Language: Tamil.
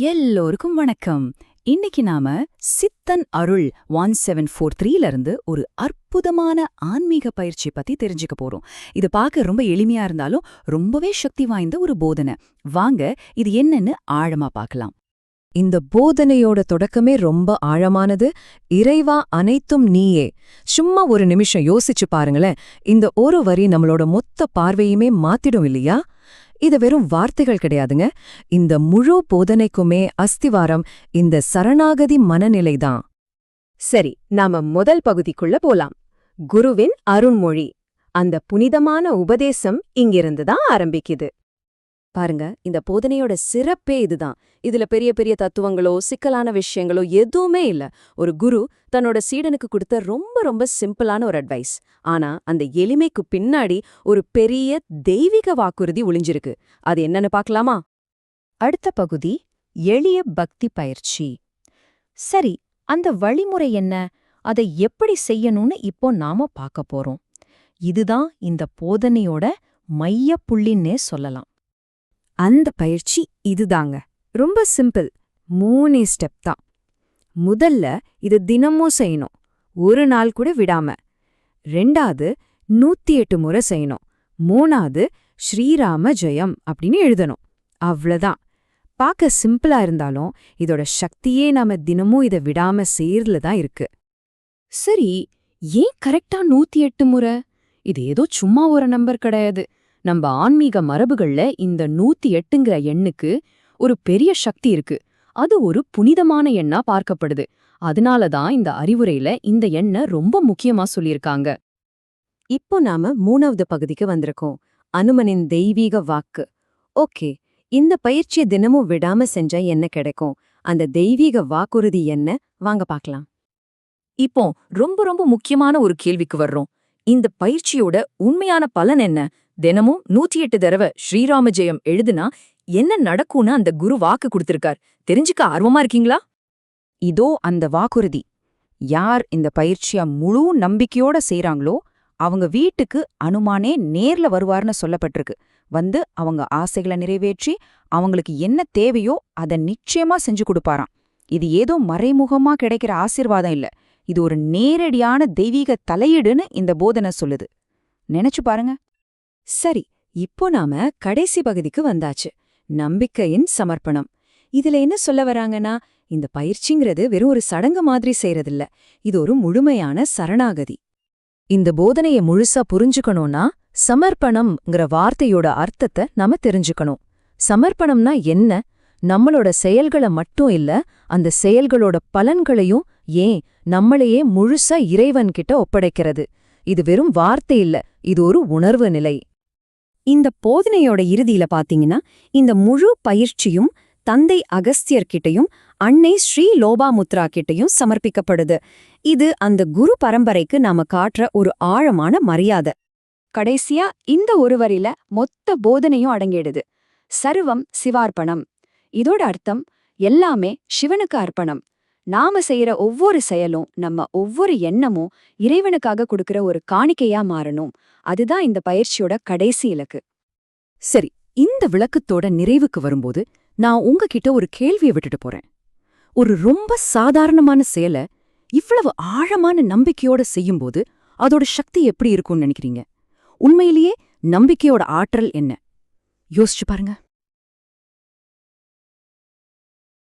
எல்லோருக்கும் வணக்கம். இன்னைக்கு நாம சித்தன் அருள் 1743ல இருந்து ஒரு அற்புதமான ஆன்மீக பயிற்சி பத்தி தெரிஞ்சுக்க போறோம். இது பார்க்க ரொம்ப எளிமையா இருந்தாலும் ரொம்பவே சக்தி வாய்ந்த ஒரு போதனை. வாங்க இது என்னன்னு ஆழமா பார்க்கலாம். இந்த போதனையோட தொடக்கமே ரொம்ப ஆழமானது. இறைவா அனைத்தும் நீயே. சும்மா ஒரு நிமிஷம் யோசிச்சு பாருங்களேன். இந்த ஒரு வரி நம்மளோட மொத்த பார்வையுமே மாத்திடும் இல்லையா? இது வெறும் வார்த்தைகள் கிடையாதுங்க. இந்த முழு போதனைக்குமே அஸ்திவாரம் இந்த சரணாகதி மனநிலைதான். சரி, நாம முதல் பகுதிக்குள்ள போலாம். குருவின் அருண்மொழி. அந்த புனிதமான உபதேசம் இங்கிருந்துதான் ஆரம்பிக்குது. பாருங்க, இந்த போதனையோட சிறப்பே இதுதான். இதுல பெரிய பெரிய தத்துவங்களோ சிக்கலான விஷயங்களோ எதுவுமே இல்ல. ஒரு குரு தன்னோட சீடனுக்கு கொடுத்த ரொம்ப ரொம்ப சிம்பிளான ஒரு அட்வைஸ். ஆனா அந்த எளிமைக்கு பின்னாடி ஒரு பெரிய தெய்வீக வாக்குறுதி ஒளிஞ்சிருக்கு. அது என்னன்னு பார்க்கலாமா? அடுத்த பகுதி எளிய பக்தி பயிற்சி. சரி, அந்த வழிமுறை என்ன? அதை எப்படி செய்யணும்னு இப்போ நாம பார்க்க போறோம். இதுதான் இந்த போதனையோட மையப்புள்ளின்னே சொல்லலாம். அந்த பயிற்சி இதுதாங்க. ரொம்ப சிம்பிள். 3 ஸ்டெப் தான். முதல்ல இது தினமும் செய்யணும், ஒரு நாள் கூட விடாம. 2வது 108 முறை செய்யணும். 3வது ஸ்ரீராம ஜெயம் அப்படின்னு எழுதணும். அவ்வளவுதான். பார்க்க சிம்பிளா இருந்தாலும் இதோட சக்தியே நாம தினமும் இதை விடாம செய்யறதுல தான் இருக்கு. சரி, ஏன் கரெக்டா 108 முறை? இது ஏதோ சும்மா ஒரு நம்பர் கிடையாது. நம்ம ஆன்மீக மரபுகள்ல இந்த 108ங்கிற எண்ணுக்கு ஒரு பெரிய சக்தி இருக்கு. அது ஒரு புனிதமான எண்ணா பார்க்கப்படுது. அதனாலதான் இந்த அறிவுரையில இந்த எண்ணை ரொம்ப முக்கியமா சொல்லியிருக்காங்க. இப்போ நாம 3வது பகுதிக்கு வந்திருக்கோம். அனுமனின் தெய்வீக வாக்கு. ஓகே, இந்த பயிற்சியை தினமும் விடாம செஞ்சா என்ன கிடைக்கும்? அந்த தெய்வீக வாக்குறுதி என்ன? வாங்க பார்க்கலாம். இப்போ ரொம்ப ரொம்ப முக்கியமான ஒரு கேள்விக்கு வர்றோம். இந்த பயிற்சியோட உண்மையான பலன் என்ன? தினமும் 108 தடவை ஸ்ரீராம ஜெயம் எழுதுனா என்ன நடக்கும்னு அந்த குரு வாக்கு கொடுத்திருக்கார். தெரிஞ்சுக்க ஆர்வமா இருக்கீங்களா? இதோ அந்த வாக்குறுதி. யார் இந்த பயிற்சிய முழு நம்பிக்கையோட செய்றாங்களோ அவங்க வீட்டுக்கு அனுமானே நேர்ல வருவார்னு சொல்லப்பட்டிருக்கு. வந்து அவங்க ஆசைகளை நிறைவேற்றி அவங்களுக்கு என்ன தேவையோ அதை நிச்சயமா செஞ்சு கொடுப்பாராம். இது ஏதோ மறைமுகமா கிடைக்கிற ஆசீர்வாதம் இல்ல. இது ஒரு நேரடியான தெய்வீக தலையீடுன்னு இந்த போதனை சொல்லுது. நினைச்சு பாருங்க. சரி, இப்போ நாம கடைசி பகுதிக்கு வந்தாச்சு. நம்பிக்கையின் சமர்ப்பணம். இதுல என்ன சொல்ல வராங்கன்னா, இந்த பயிற்சிங்கிறது வெறும் ஒரு சடங்கு மாதிரி செய்யறதில்ல. இது ஒரு முழுமையான சரணாகதி. இந்த போதனையை முழுசா புரிஞ்சுக்கணும்னா சமர்ப்பணம்ங்கிற வார்த்தையோட அர்த்தத்தை நாம தெரிஞ்சுக்கணும். சமர்ப்பணம்னா என்ன? நம்மளோட செயல்களை மட்டும் இல்ல, அந்த செயல்களோட பலன்களையும் ஏன் நம்மளையே முழுசா இறைவன்கிட்ட ஒப்படைக்கிறது. இது வெறும் வார்த்தை இல்ல, இது ஒரு உணர்வு நிலை. இந்த போதனையோட இறுதியில பாத்தீங்கன்னா, இந்த முழு பயிற்சியும் தந்தை அகஸ்தியர்கிட்டையும் அன்னை ஸ்ரீ லோபாமுத்ரா கிட்டையும் சமர்ப்பிக்கப்படுது. இது அந்த குரு பரம்பரைக்கு நாம காட்டுற ஒரு ஆழமான மரியாதை. கடைசியா இந்த ஒரு வரியில மொத்த போதனையும் அடங்கிடுது. சர்வம் சிவார்ப்பணம். இதோட அர்த்தம் எல்லாமே சிவனுக்கு அர்ப்பணம். நாம செய்யற ஒவ்வொரு செயலும், நம்ம ஒவ்வொரு எண்ணமும் இறைவனுக்காக கொடுக்கிற ஒரு காணிக்கையா மாறணும். அதுதான் இந்த பயிற்சியோட கடைசி இலக்கு. சரி, இந்த விளக்கத்தோட நிறைவுக்கு வரும்போது நான் உங்ககிட்ட ஒரு கேள்வியை விட்டுட்டு போறேன். ஒரு ரொம்ப சாதாரணமான செயலை இவ்வளவு ஆழமான நம்பிக்கையோட செய்யும்போது அதோட சக்தி எப்படி இருக்கும்னு நினைக்கிறீங்க? உண்மையிலேயே நம்பிக்கையோட ஆற்றல் என்ன? யோசிச்சு பாருங்க.